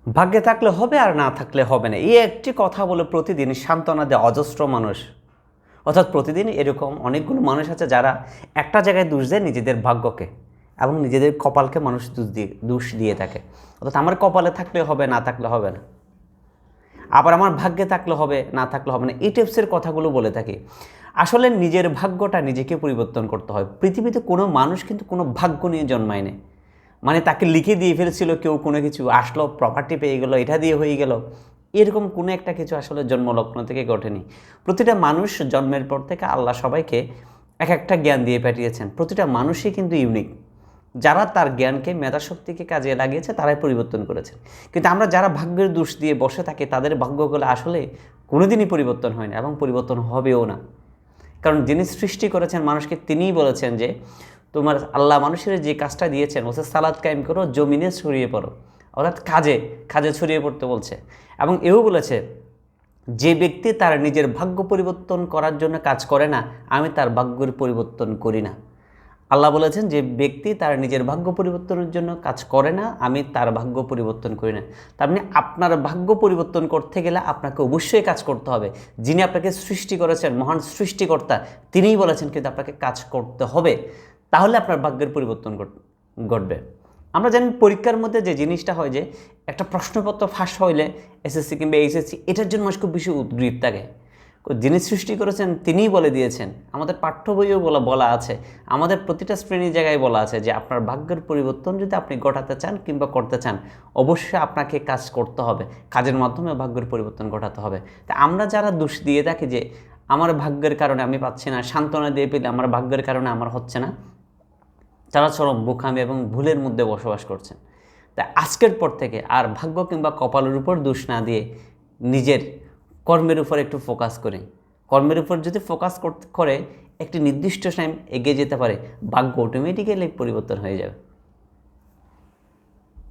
ভাগ্যে থাকলে হবে আর না থাকলে হবে না, এই একটি কথা বলে প্রতিদিন সান্ত্বনা দেয় অজস্র মানুষ। অর্থাৎ প্রতিদিন এরকম অনেকগুলো মানুষ আছে যারা একটা জায়গায় দোষ দেয় নিজেদের ভাগ্যকে এবং নিজেদের কপালকে মানুষ দোষ দিয়ে থাকে। অর্থাৎ আমার কপালে থাকলে হবে, না থাকলে হবে না, আবার আমার ভাগ্যে থাকলে হবে, না থাকলে হবে না, এই টাইপসের কথাগুলো বলে থাকি। আসলে নিজের ভাগ্যটা নিজেকে পরিবর্তন করতে হয়। পৃথিবীতে কোনো মানুষ কিন্তু কোনো ভাগ্য নিয়ে জন্মায় না, মানে তাকে লিখে দিয়ে ফেলেছিল কেউ, কোনো কিছু আসলো, প্রপার্টি পেয়ে গেল, এটা দিয়ে হয়ে গেল, এরকম কোনো একটা কিছু আসলে জন্মলগ্ন থেকে ঘটেনি। প্রতিটা মানুষ জন্মের পর থেকে আল্লাহ সবাইকে এক একটা জ্ঞান দিয়ে পাঠিয়েছেন। প্রতিটা মানুষই কিন্তু ইউনিক। যারা তার জ্ঞানকে, মেধাশক্তিকে কাজে লাগিয়েছে তারাই পরিবর্তন করেছেন। কিন্তু আমরা যারা ভাগ্যের দোষ দিয়ে বসে থাকি তাদের ভাগ্যগুলো আসলে কোনোদিনই পরিবর্তন হয় না এবং পরিবর্তন হবেও না। কারণ যিনি সৃষ্টি করেছেন মানুষকে তিনিই বলেছেন যে তোমার আল্লাহ মানুষের যে কাজটা দিয়েছেন বলছে সালাত কায়েম করো, জমিনে ছড়িয়ে পড়ো, অর্থাৎ কাজে কাজে ছড়িয়ে পড়তে বলছে। এবং এও বলেছে যে ব্যক্তি তার নিজের ভাগ্য পরিবর্তন করার জন্য কাজ করে না, আমি তার ভাগ্যের পরিবর্তন করি না। আল্লাহ বলেছেন যে ব্যক্তি তার নিজের ভাগ্য পরিবর্তনের জন্য কাজ করে না, আমি তার ভাগ্য পরিবর্তন করি না। তার মানে আপনার ভাগ্য পরিবর্তন করতে গেলে আপনাকে অবশ্যই কাজ করতে হবে। যিনি আপনাকে সৃষ্টি করেছেন, মহান সৃষ্টিকর্তা, তিনিই বলেছেন কিন্তু আপনাকে কাজ করতে হবে, তাহলে আপনার ভাগ্যের পরিবর্তন ঘটবে। আমরা জানি পরীক্ষার মধ্যে যে জিনিসটা হয় যে একটা প্রশ্নপত্র ফাঁস হইলে এসএসসি কিংবা এইচএসসি, এটার জন্য মানুষ খুব বেশি উদ্গ্রীব থাকে। যিনি সৃষ্টি করেছেন তিনিই বলে দিয়েছেন, আমাদের পাঠ্য বইয়েও বলা আছে, আমাদের প্রতিটা শ্রেণীর জায়গায় বলা আছে যে আপনার ভাগ্যের পরিবর্তন যদি আপনি ঘটাতে চান কিংবা করতে চান, অবশ্যই আপনাকে কাজ করতে হবে, কাজের মাধ্যমে ভাগ্যের পরিবর্তন ঘটাতে হবে। তা আমরা যারা দোষ দিয়ে থাকি যে আমার ভাগ্যের কারণে আমি পাচ্ছি না, সান্ত্বনা দিয়ে পেলে আমার ভাগ্যের কারণে আমার হচ্ছে না, তারা চরম বোকামি এবং ভুলের মধ্যে বসবাস করছেন। তাই আজকের পর থেকে আর ভাগ্য কিংবা কপালের উপর দোষ না দিয়ে নিজের কর্মের উপর একটু ফোকাস করে, কর্মের উপর যদি ফোকাস করে একটি নির্দিষ্ট টাইম এগিয়ে যেতে পারে, ভাগ্য অটোমেটিক্যালি পরিবর্তন হয়ে যাবে।